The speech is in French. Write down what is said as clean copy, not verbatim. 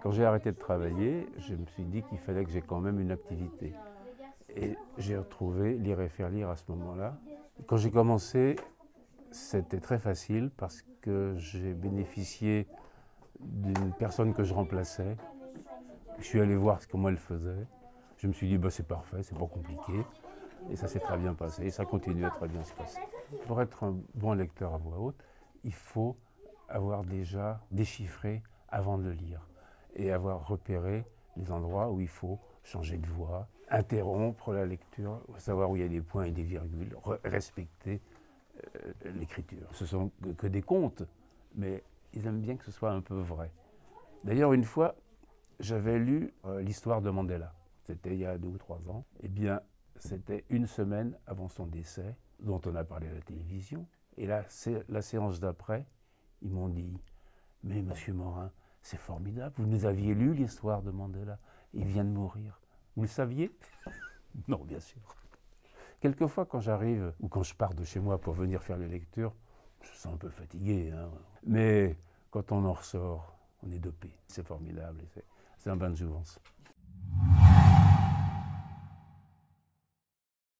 Quand j'ai arrêté de travailler, je me suis dit qu'il fallait que j'ai quand même une activité. Et j'ai retrouvé Lire et faire lire à ce moment-là. Quand j'ai commencé, c'était très facile parce que j'ai bénéficié d'une personne que je remplaçais. Je suis allé voir comment elle faisait. Je me suis dit, bah, c'est parfait, c'est pas compliqué. Et ça s'est très bien passé. Et ça continue à très bien se passer. Pour être un bon lecteur à voix haute, il faut avoir déjà déchiffré avant de le lire et avoir repéré les endroits où il faut changer de voix, interrompre la lecture, savoir où il y a des points et des virgules, respecter l'écriture. Ce sont que des contes, mais ils aiment bien que ce soit un peu vrai. D'ailleurs, une fois, j'avais lu l'histoire de Mandela. C'était il y a 2 ou 3 ans. Eh bien, c'était une semaine avant son décès, dont on a parlé à la télévision. Et là, la séance d'après, ils m'ont dit « Mais monsieur Morin, c'est formidable, vous nous aviez lu l'histoire de Mandela, il vient de mourir. Vous le saviez ?» Non, bien sûr. Quelquefois, quand j'arrive ou quand je pars de chez moi pour venir faire les lectures, je me sens un peu fatigué, hein. Mais quand on en ressort, on est dopé. C'est formidable, c'est un bain de jouvence.